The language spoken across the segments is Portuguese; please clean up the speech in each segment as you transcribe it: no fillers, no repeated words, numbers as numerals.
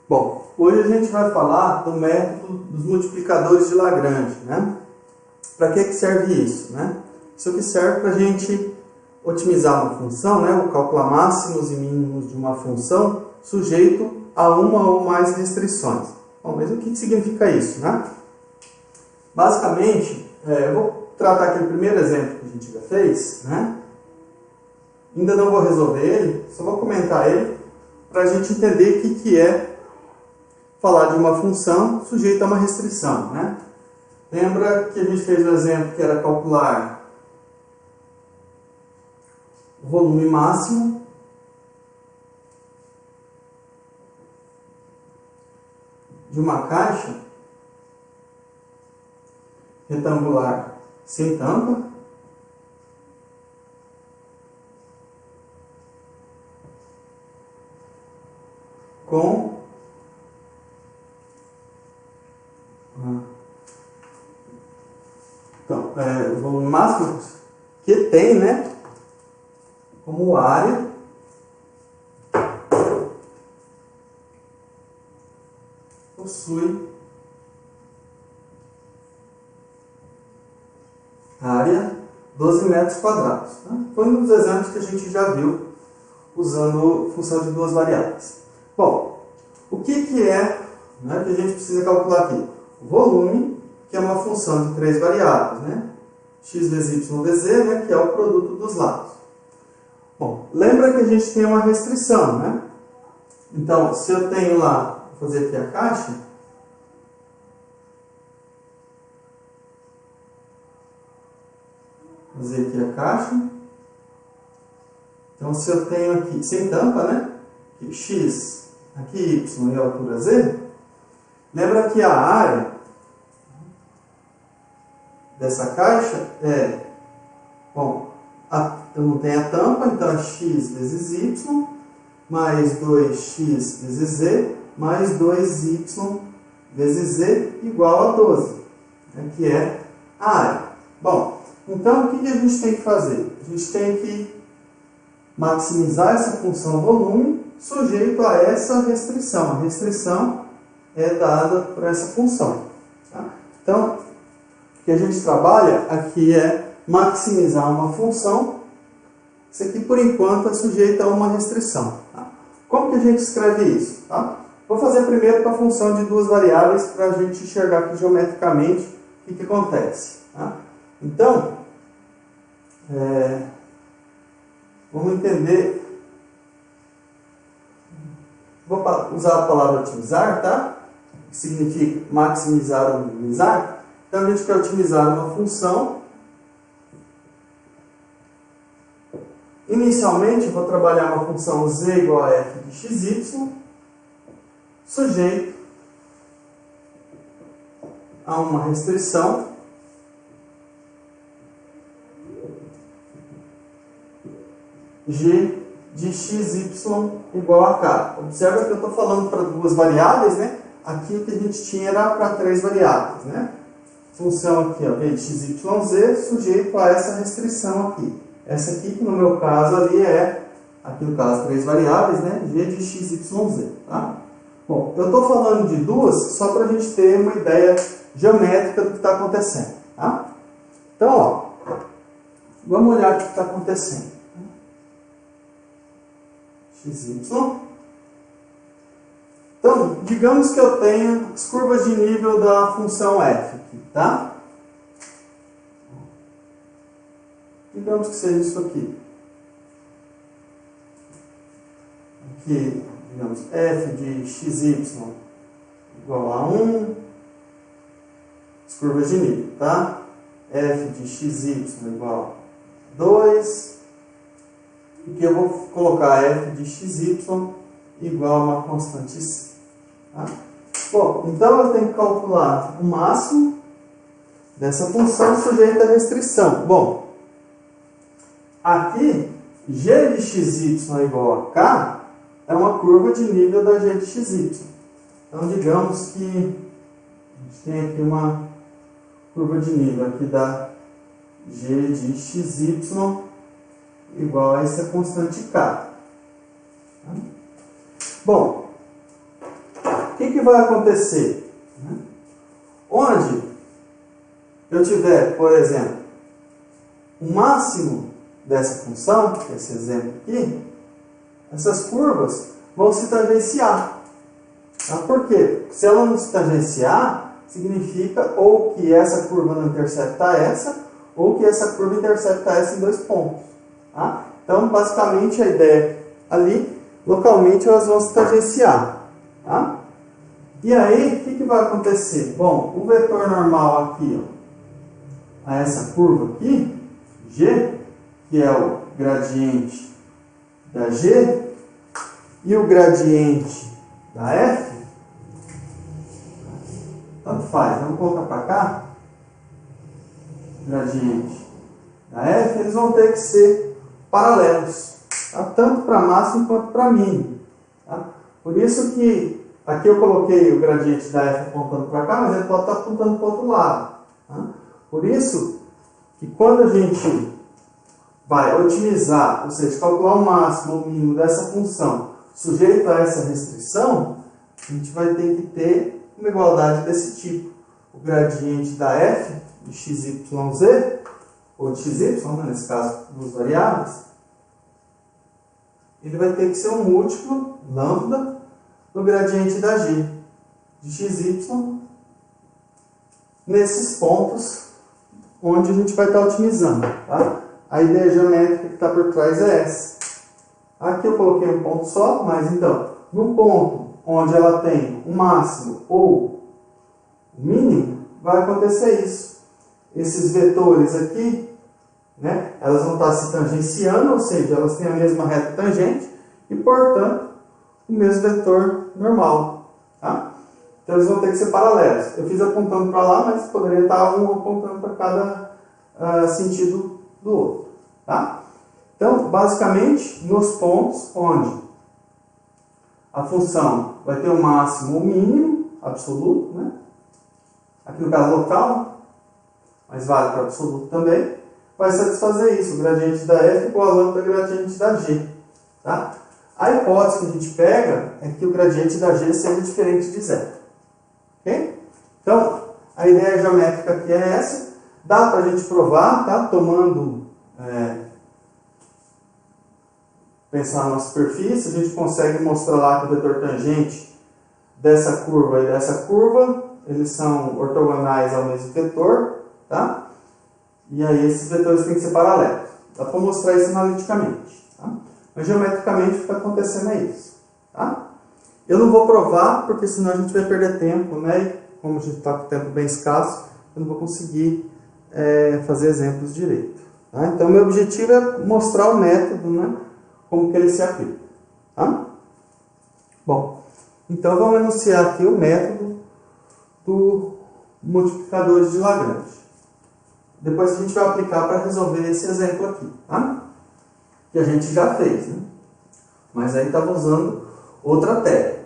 Bom, hoje a gente vai falar do método dos multiplicadores de Lagrange, né? Para que serve isso, né? Isso aqui serve para a gente otimizar uma função, né? Ou calcular máximos e mínimos de uma função sujeito a uma ou mais restrições. Bom, mas o que significa isso, né? Basicamente, eu vou tratar aqui o primeiro exemplo que a gente já fez, né? Ainda não vou resolver ele, só vou comentar ele para a gente entender o que é falar de uma função sujeita a uma restrição, né? Lembra que a gente fez o exemplo que era calcular o volume máximo de uma caixa retangular sem tampa com o volume máximo que tem, né, como área possui área 12 metros quadrados. Tá? Foi um dos exemplos que a gente já viu usando função de duas variáveis. Bom, o que é, né, que a gente precisa calcular aqui? O volume, que é uma função de três variáveis, né? X vezes Y vezes Z, né, que é o produto dos lados. Bom, lembra que a gente tem uma restrição, né? Então, se eu tenho lá, vou fazer aqui a caixa, fazer aqui a caixa. Então, se eu tenho aqui, sem tampa, né? Aqui, X, aqui Y e a altura Z, lembra que a área dessa caixa é, bom, eu não tenho a tampa, então é X vezes Y, mais 2X vezes Z, mais 2Y vezes Z igual a 12, né, que é a área. Bom, então o que a gente tem que fazer? A gente tem que maximizar essa função volume sujeito a essa restrição. A restrição é dada por essa função. Tá? Então, o que a gente trabalha aqui é maximizar uma função. Isso aqui, por enquanto, é sujeito a uma restrição. Tá? Como que a gente escreve isso? Tá? Vou fazer primeiro com a função de duas variáveis para a gente enxergar aqui geometricamente o que acontece. Tá? Então, vamos entender. Vou usar a palavra otimizar, tá? Que significa maximizar ou minimizar. Então, a gente quer otimizar uma função. Inicialmente, eu vou trabalhar uma função z igual a f de xy, sujeito a uma restrição g de xy igual a k. Observa que eu estou falando para duas variáveis, né? Aqui o que a gente tinha era para três variáveis, né? Função aqui, ó, v de xyz, sujeito a essa restrição aqui. Essa aqui, que no meu caso ali é, aqui no caso, três variáveis, né? G de xyz, tá? Bom, eu estou falando de duas só para a gente ter uma ideia geométrica do que está acontecendo, tá? Então, ó, vamos olhar o que está acontecendo. XY. Então, digamos que eu tenha as curvas de nível da função f aqui, tá? Digamos que seja isso aqui. Aqui, digamos, f de xy igual a 1, as curvas de nível, tá? F de xy igual a 2, e que eu vou colocar f de xy igual a uma constante c. Tá? Bom, então eu tenho que calcular o máximo dessa função sujeita à restrição. Bom, aqui, g de xy igual a k é uma curva de nível da g de xy. Então, digamos que a gente tem aqui uma curva de nível aqui da g de xy igual a essa constante k. Bom, que vai acontecer? Onde eu tiver, por exemplo, o máximo dessa função, esse exemplo aqui, essas curvas vão se tangenciar. Tá? Por quê? Se ela não se tangenciar, significa ou que essa curva não intercepta essa, ou que essa curva intercepta essa em 2 pontos. Tá? Então, basicamente, a ideia ali, localmente, elas vão se tangenciar. Tá? E aí, o que vai acontecer? Bom, o vetor normal aqui, ó, a essa curva aqui, G, que é o gradiente da G, e o gradiente da F, tanto faz, vamos colocar para cá, o gradiente da F, eles vão ter que ser paralelos, tá? Tanto para máximo quanto para mínimo. Tá? Por isso que aqui eu coloquei o gradiente da F apontando para cá, mas ele pode estar apontando para o outro lado. Tá? Por isso que quando a gente vai otimizar, ou seja, calcular o máximo ou o mínimo dessa função sujeito a essa restrição, a gente vai ter que ter uma igualdade desse tipo. O gradiente da f de xyz, ou de xy, né, nesse caso, duas variáveis, ele vai ter que ser um múltiplo, lambda, do gradiente da g de xy, nesses pontos onde a gente vai estar otimizando. Tá? A ideia geométrica que está por trás é essa. Aqui eu coloquei um ponto só, mas então, no ponto onde ela tem o máximo ou o mínimo, vai acontecer isso. Esses vetores aqui, né, elas vão estar se tangenciando, ou seja, elas têm a mesma reta tangente e, portanto, o mesmo vetor normal. Tá? Então, eles vão ter que ser paralelos. Eu fiz apontando para lá, mas poderia estar um apontando para cada sentido do outro. Tá? Então, basicamente, nos pontos onde a função vai ter o máximo ou mínimo absoluto, né? Aqui no caso local, mas vale para absoluto também, vai satisfazer isso, o gradiente da f igual a lambda gradiente da g. Tá? A hipótese que a gente pega é que o gradiente da g seja diferente de zero. Okay? Então, a ideia geométrica aqui é essa. Dá para a gente provar, tá? Tomando... pensar na nossa superfície, a gente consegue mostrar lá que o vetor tangente dessa curva e dessa curva, eles são ortogonais ao mesmo vetor, tá? E aí esses vetores têm que ser paralelos. Dá para mostrar isso analiticamente, tá? Mas geometricamente o que está acontecendo é isso, tá? Eu não vou provar, porque senão a gente vai perder tempo, né? E como a gente está com o tempo bem escasso, eu não vou conseguir fazer exemplos direito. Tá? Então, meu objetivo é mostrar o método, né? Como que ele se aplica. Tá? Bom, então vamos enunciar aqui o método do multiplicador de Lagrange. Depois a gente vai aplicar para resolver esse exemplo aqui, tá? Que a gente já fez, né? Mas aí estava usando outra técnica.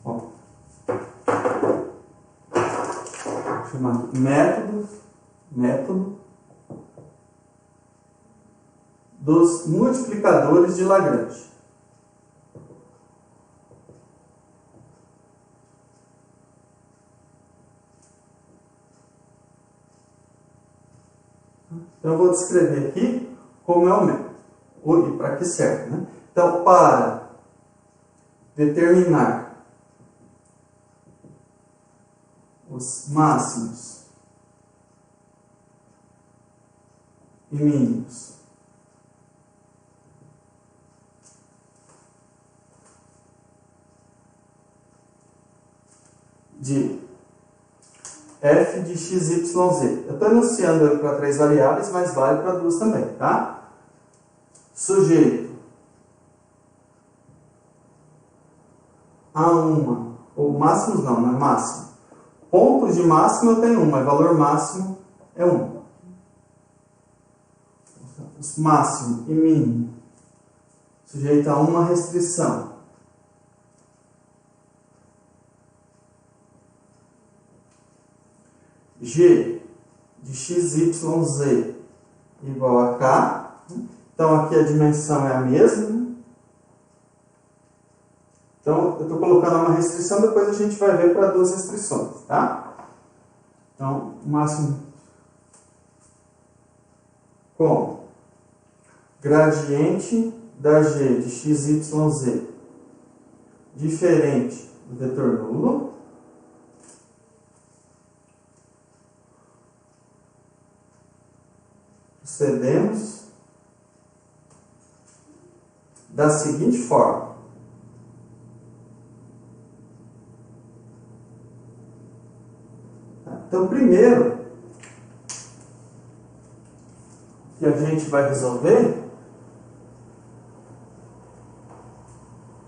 Bom, vou chamar aqui método dos multiplicadores de Lagrange. Então, eu vou descrever aqui como é o método, e para que serve, né? Então, para determinar os máximos e mínimos de f de xyz. Eu estou enunciando ele para 3 variáveis, mas vale para 2 também, tá? Sujeito a uma, ou máximos não é máximo. Pontos de máximo eu tenho 1, mas valor máximo é 1. Os máximo e mínimo sujeito a uma restrição. G de xyz igual a K. Então aqui a dimensão é a mesma, né? Então eu estou colocando uma restrição, depois a gente vai ver para duas restrições, tá? Então o máximo com gradiente da g de x, y, z diferente do vetor nulo, procedemos da seguinte forma. Então, primeiro que a gente vai resolver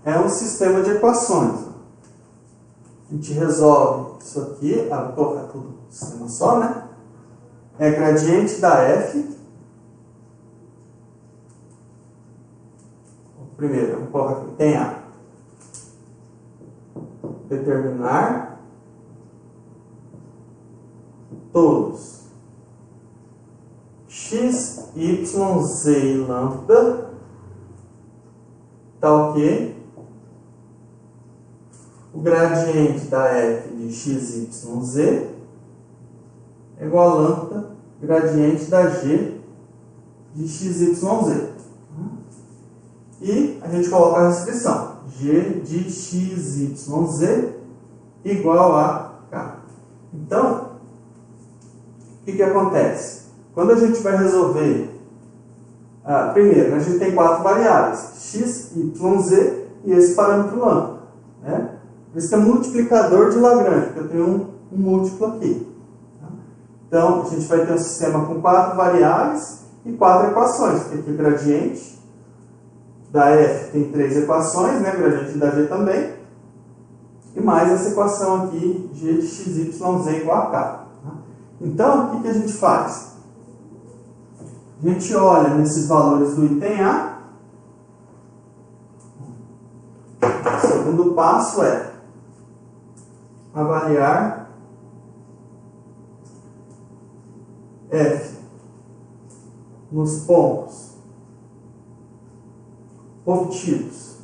é um sistema de equações. A gente resolve isso aqui, vou colocar tudo no sistema só, né? É gradiente da f. Primeiro, vamos colocar aqui, tem a determinar todos x, y, z e lambda, tá ok? O gradiente da f de x, y, z é igual a lambda gradiente da g de x, y, z. E a gente coloca a restrição, g de x, y, z igual a k. Então, o que acontece? Quando a gente vai resolver, primeiro, a gente tem 4 variáveis, x, y, z e esse parâmetro lambda, né? Por isso que é multiplicador de Lagrange, porque eu tenho um múltiplo aqui. Então, a gente vai ter um sistema com 4 variáveis e 4 equações, porque aqui o gradiente da f tem 3 equações, né? Gradiente da g também. E mais essa equação aqui, g de x, y, z igual a k. Então, o que a gente faz? A gente olha nesses valores do item A. O segundo passo é avaliar f nos pontos obtidos.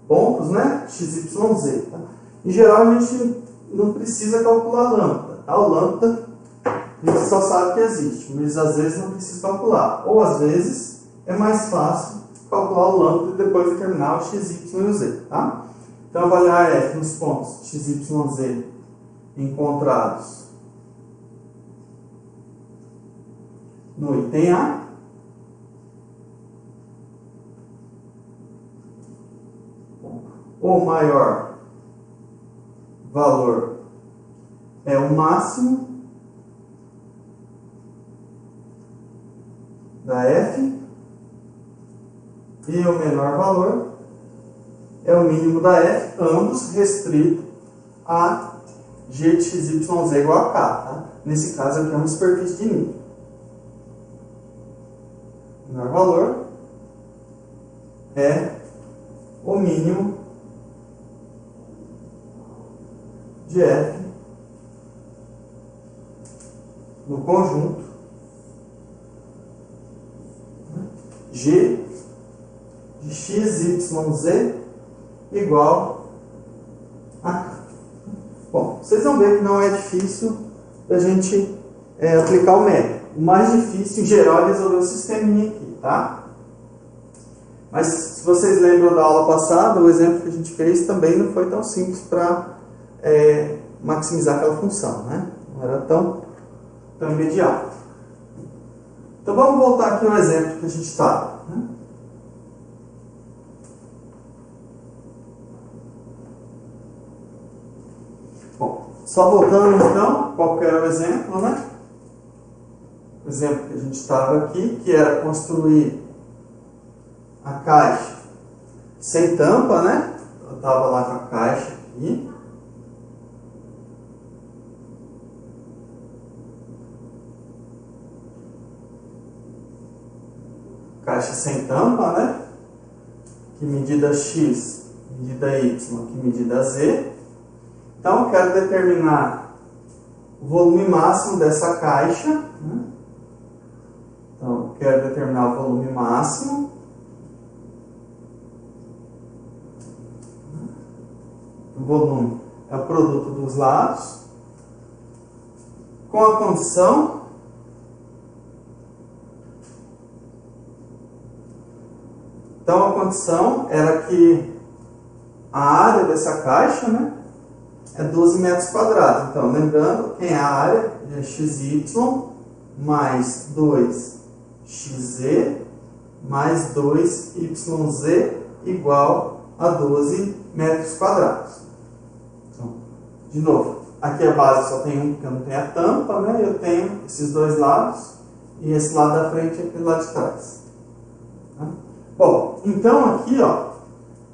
Pontos, né? X, Y, Z. Tá? Em geral, a gente não precisa calcular lambda. Tá? O lambda, a gente só sabe que existe, mas às vezes não precisa calcular. Ou às vezes é mais fácil calcular o lambda e depois determinar o x, y e o z. Tá? Então, avaliar f nos pontos x, y, z encontrados no item A. O maior valor é o máximo da f e o menor valor é o mínimo da f, ambos restritos a g de x, y, z igual a k. Tá? Nesse caso aqui é uma superfície de nível. O menor valor é o mínimo de f no conjunto g de x, y, z igual a k. Bom, vocês vão ver que não é difícil a gente aplicar o método. O mais difícil, em geral, é resolver o sisteminha aqui, tá? Mas, se vocês lembram da aula passada, o exemplo que a gente fez também não foi tão simples para maximizar aquela função, né? Não era tão imediato. Então, vamos voltar aqui ao exemplo que a gente estava, né? Bom, só voltando então, qual que era o exemplo, né? O exemplo que a gente estava aqui, que era construir a caixa sem tampa, né? Eu estava lá com a caixa aqui. Caixa sem tampa, né? Que medida x, medida y, que medida z. Então, eu quero determinar o volume máximo dessa caixa, né? Então, eu quero determinar o volume máximo. O volume é o produto dos lados, com a condição então a condição era que a área dessa caixa, né, é 12 metros quadrados. Então, lembrando, quem é a área é xy mais 2xz mais 2yz igual a 12 metros quadrados. Então, de novo, aqui a base só tem um, porque eu não tenho a tampa, né? Eu tenho esses dois lados e esse lado da frente e aquele lado de trás. Tá? Bom, então aqui, ó,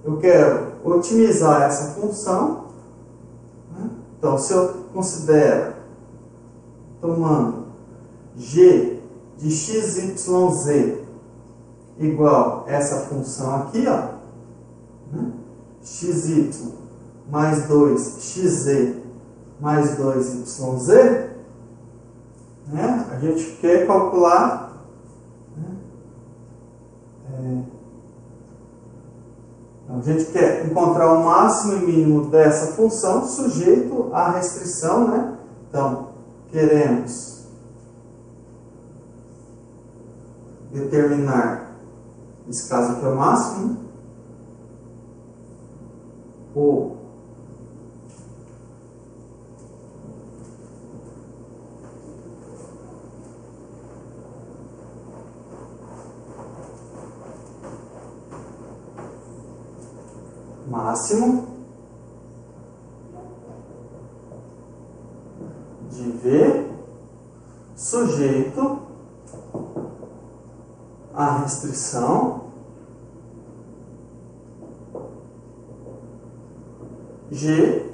eu quero otimizar essa função. Né? Então, se eu considero, tomando g de xyz igual essa função aqui, ó, né? xy mais 2xz mais 2yz, né? A gente quer calcular, né? A gente quer encontrar o máximo e mínimo dessa função sujeito à restrição, né? Então, queremos determinar, nesse caso aqui é o máximo, né? O máximo de V sujeito à restrição G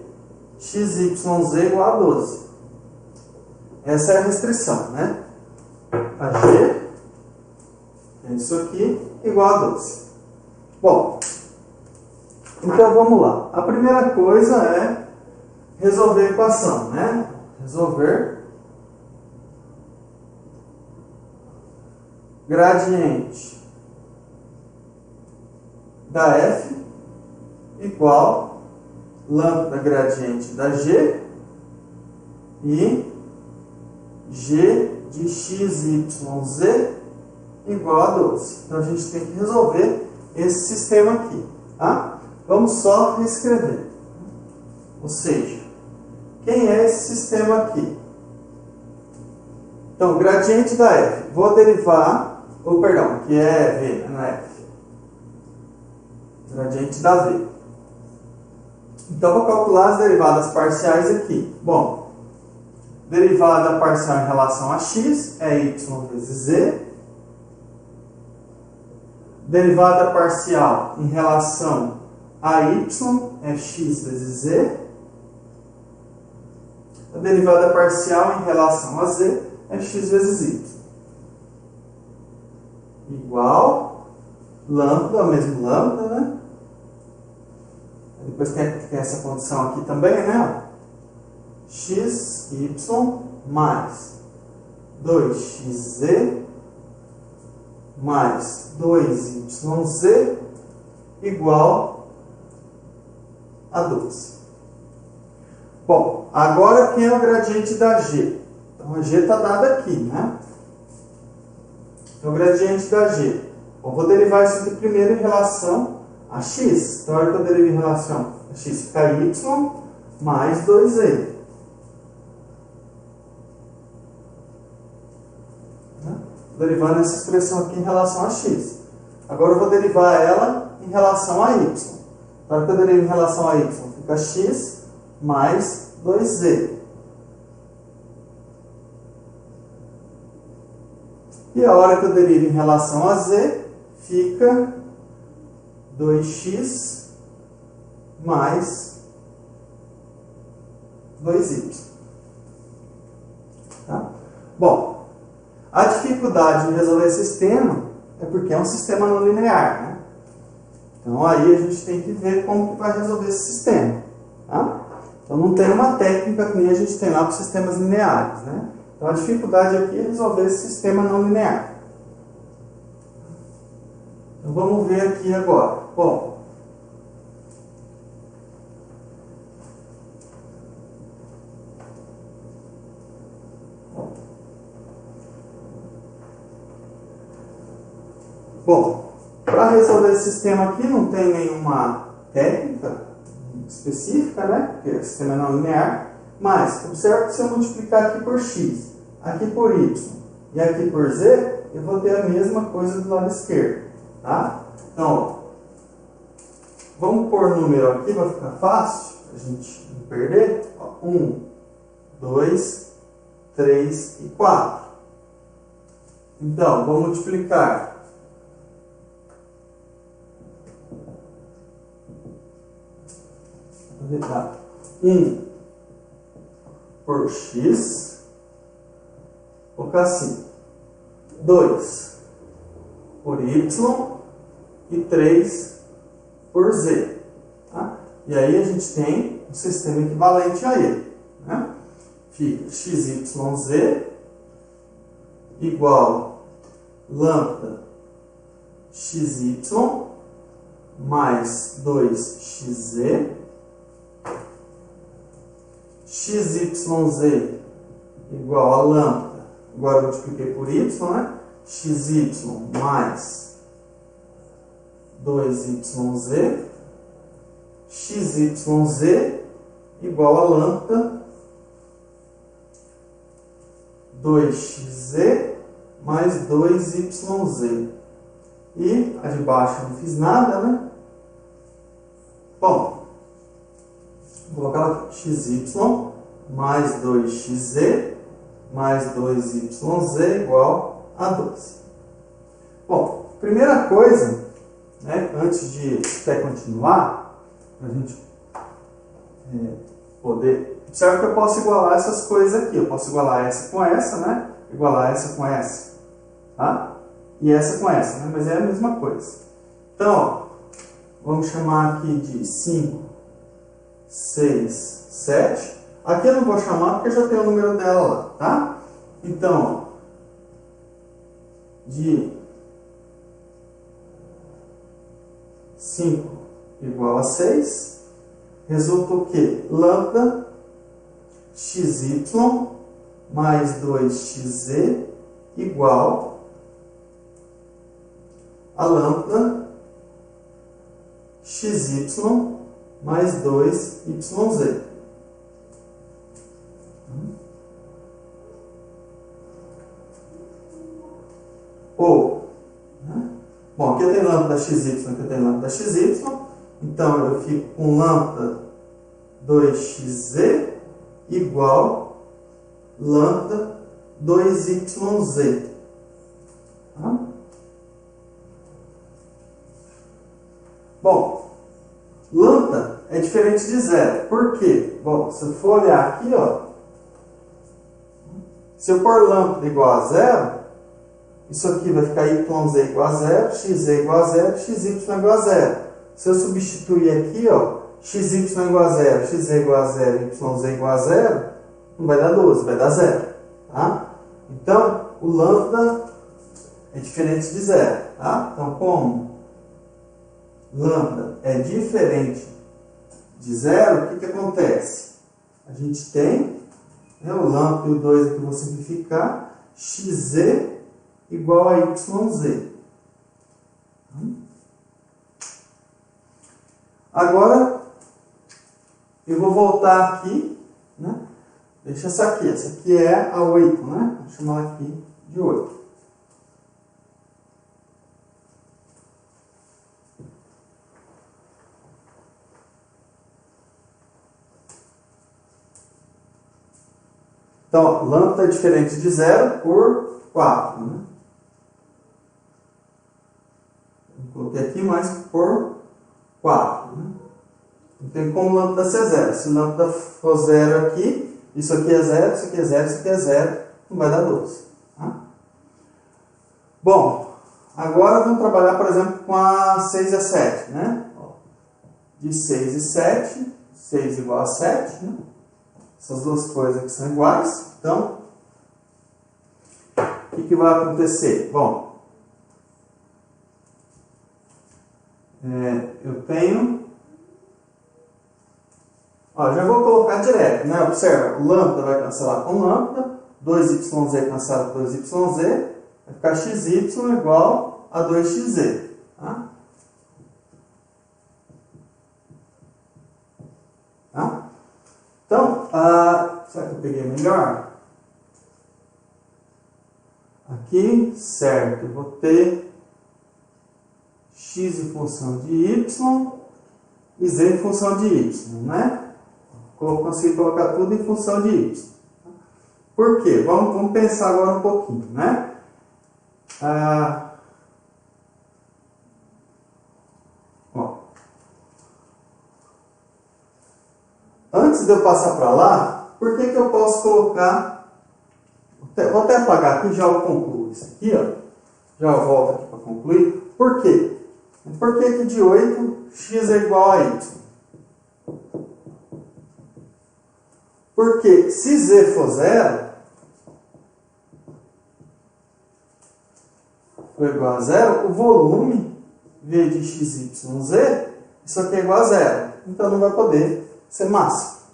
xyz igual a 12. Essa é a restrição, né? A G, é isso aqui, igual a 12. Bom, então vamos lá. A primeira coisa é resolver a equação, né? Resolver gradiente da F igual lambda gradiente da G e G de xyz igual a 12. Então a gente tem que resolver esse sistema aqui, tá? Vamos só reescrever. Ou seja, quem é esse sistema aqui? Então, gradiente da F. Vou derivar, ou perdão, que é V, não é F. Gradiente da V. Então, vou calcular as derivadas parciais aqui. Bom, derivada parcial em relação a x é y vezes z. Derivada parcial em relação a y é x vezes z. A derivada parcial em relação a z é x vezes y. Igual lambda, o mesmo lambda, né? Depois tem essa condição aqui também, né? xy mais 2xz mais 2yz igual a 12. Bom, agora quem é o gradiente da G? Então a G está dada aqui, né? Então o gradiente da G. Bom, vou derivar isso aqui primeiro em relação a x. Então a hora que eu derivo em relação a x fica y mais 2z. Derivando essa expressão aqui em relação a x. Agora eu vou derivar ela em relação a y. Então a hora que eu derivo em relação a y fica x mais 2z. E a hora que eu derivo em relação a z, fica 2x mais 2y. Tá? Bom, a dificuldade de resolver esse sistema é porque é um sistema não linear, né? Então aí a gente tem que ver como que vai resolver esse sistema. Tá? Então não tem uma técnica que nem a gente tem lá para os sistemas lineares, né? Então a dificuldade aqui é resolver esse sistema não linear. Então vamos ver aqui agora. Bom, para resolver esse sistema aqui não tem nenhuma técnica específica, né? Porque o sistema é não linear. Mas, observe que se eu multiplicar aqui por x, aqui por y e aqui por z, eu vou ter a mesma coisa do lado esquerdo. Tá? Então, ó, vamos pôr número aqui, vai ficar fácil a gente não perder. 1, 2, 3 e 4. Então, vou multiplicar. Vou colocar 1 por x, vou colocar assim, 2 por y e 3 por z. Tá? E aí a gente tem um sistema equivalente a ele. Né? Fica xyz igual lambda xy mais 2xz, xyz igual a lambda, agora eu multipliquei por y, né? Xy mais 2yz, xyz igual a lambda 2xz mais 2yz. E a de baixo eu não fiz nada, né? Bom, vou colocar aqui xy mais 2xz mais 2yz igual a 12. Bom, primeira coisa, né, antes de até continuar, para a gente poder... Observe que eu posso igualar essas coisas aqui. Eu posso igualar essa com essa, né? Igualar essa com essa. Tá? E essa com essa, né? Mas é a mesma coisa. Então, ó, vamos chamar aqui de 5, 6, 7. Aqui eu não vou chamar porque já tem o número dela lá, tá? Então, ó, de 5 igual a 6, resulta o quê? Lambda xy mais 2xz igual a lambda xy mais 2yz. Ou, né? Bom, aqui eu tenho lambda xy, aqui eu tenho lambda xy, então eu fico com lambda 2xz igual lambda 2yz. Tá? Bom, lambda é diferente de zero. Por quê? Bom, se eu for olhar aqui, ó, se eu pôr lambda igual a zero, isso aqui vai ficar yz igual a zero, xz igual a zero, xy igual a zero. Se eu substituir aqui, ó, xy igual a zero, xz igual a zero, yz igual a zero, não vai dar 12, vai dar zero. Tá? Então, o lambda é diferente de zero. Tá? Então, como lambda é diferente de zero, o que acontece? A gente tem, né, o lambda e o 2 aqui eu vou simplificar, xz igual a yz. Agora, eu vou voltar aqui, né? Deixa essa aqui é a 8, né? Vou chamar ela aqui de 8. Então, ó, lambda é diferente de zero por 4, né? Eu coloquei aqui mais por 4, né? Não tem como lambda ser zero. Se lambda for zero aqui, isso aqui é zero, isso aqui é zero, isso aqui é zero, não vai dar 12. Tá? Bom, agora vamos trabalhar, por exemplo, com a 6 e a 7, né? De 6 e 7, 6 igual a 7, né? Essas duas coisas aqui são iguais. Então, o que vai acontecer? Bom, eu tenho... Ó, já vou colocar direto, né? Observa, o lambda vai cancelar com lambda, 2yz cancela com 2yz, vai ficar xy igual a 2xz. Tá? Tá? Então, será que eu peguei melhor? Aqui, certo, eu vou ter x em função de y e z em função de y, né? Consegui colocar tudo em função de y. Por quê? Vamos pensar agora um pouquinho, né? Antes de eu passar para lá, por que eu posso colocar... Vou até apagar aqui e já eu concluo isso aqui, ó. Já eu volto aqui para concluir. Por quê? Por que de 8 x é igual a y? Porque se z for 0, for igual a 0, o volume v de xyz, isso aqui é igual a 0. Então não vai poder ser massa.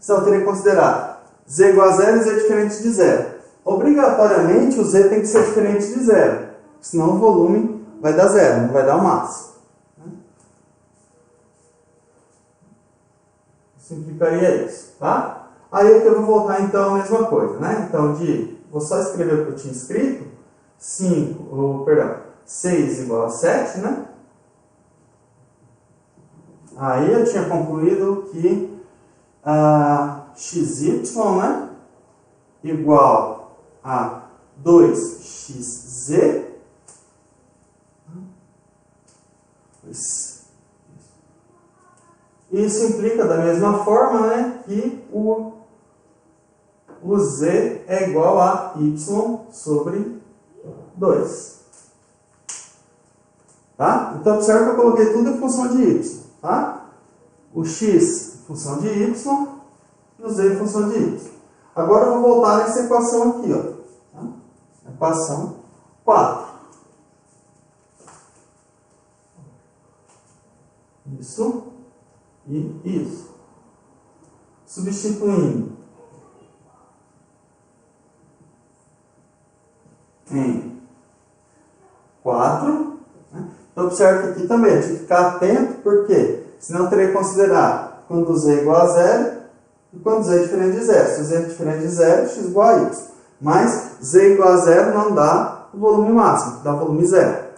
Então eu teria que considerar z igual a 0 e z diferente de 0. Obrigatoriamente o z tem que ser diferente de 0. Senão o volume vai dar 0, não vai dar massa. Simplificaria isso, tá? Aí aqui eu vou voltar então a mesma coisa, né? Então, vou só escrever o que eu tinha escrito. 6 igual a 7, né? Aí eu tinha concluído que xy, né? Igual a 2xz. Isso implica da mesma forma, né? Que o z é igual a y sobre 2. Tá? Então, observe que eu coloquei tudo em função de y. Tá? O x em função de y e o z em função de y. Agora eu vou voltar nessa equação aqui. Ó. Tá? Equação 4. Isso e isso. Substituindo em 4. Né? Então, observe que aqui também eu tinha que ficar atento, porque senão eu teria que considerar quando z é igual a 0 e quando z é diferente de 0. Se z é diferente de 0, x igual a y. Mas z igual a 0 não dá o volume máximo, dá o volume 0.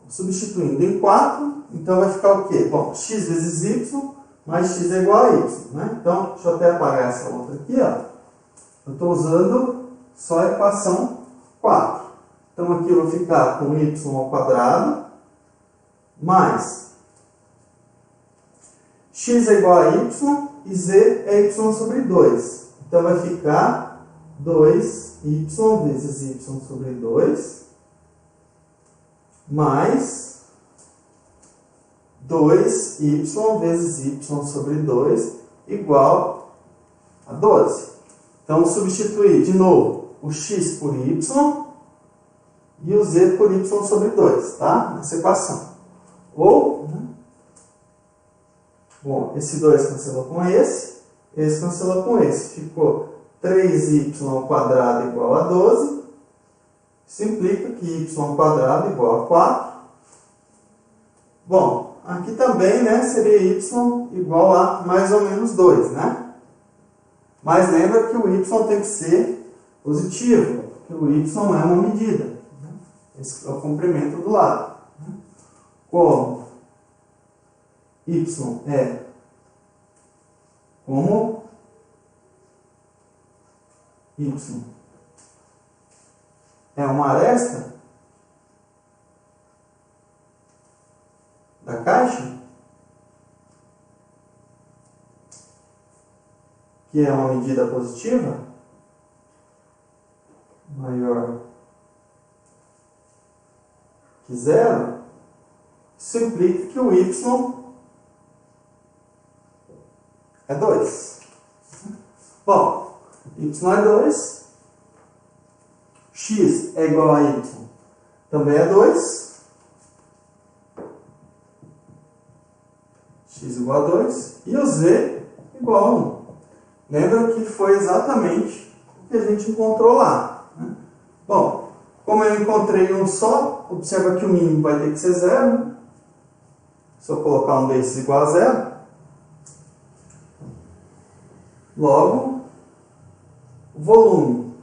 Substituindo em 4, então vai ficar o quê? Bom, x vezes y mais x é igual a y. Né? Então, deixa eu até apagar essa outra aqui. Ó. Eu estou usando só a equação 4. Então, aqui eu vou ficar com y ao quadrado mais x é igual a y e z é y sobre 2. Então, vai ficar 2y vezes y sobre 2 mais 2y vezes y sobre 2 igual a 12. Então, substituir de novo o x por y e o z por y sobre 2, tá? Nessa equação. Ou, bom, esse 2 cancelou com esse cancelou com esse. Ficou 3y ao quadrado igual a 12. Isso implica que y ao quadrado igual a 4. Bom, aqui também, né, seria y igual a mais ou menos 2, né? Mas lembra que o y tem que ser positivo, porque o y é uma medida. Né? Esse é o comprimento do lado. Né? Como y é uma aresta da caixa, que é uma medida positiva, maior que 0, isso implica que o y é 2. Bom, y é 2, x é igual a y, também é 2. igual a 2 e o z igual a 1. Lembra que foi exatamente o que a gente encontrou lá, né? Bom, como eu encontrei um só, observa que o mínimo vai ter que ser 0. Né? Se eu colocar um desses igual a 0, logo, o volume,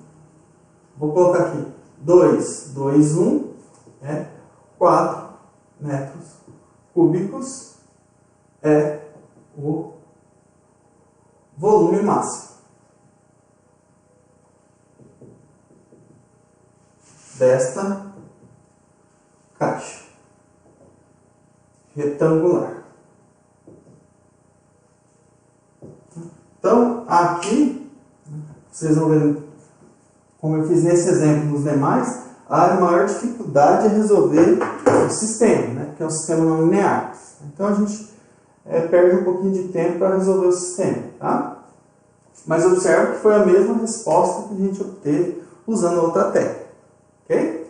vou colocar aqui 2, 2, 1, 4 metros cúbicos é o volume máximo desta caixa retangular. Então, aqui, vocês vão ver, como eu fiz nesse exemplo nos demais, a maior dificuldade é resolver o sistema, né? Porque é um sistema não linear. Então, a gente perde um pouquinho de tempo para resolver o sistema, tá? Mas observe que foi a mesma resposta que a gente obteve usando outra técnica, ok?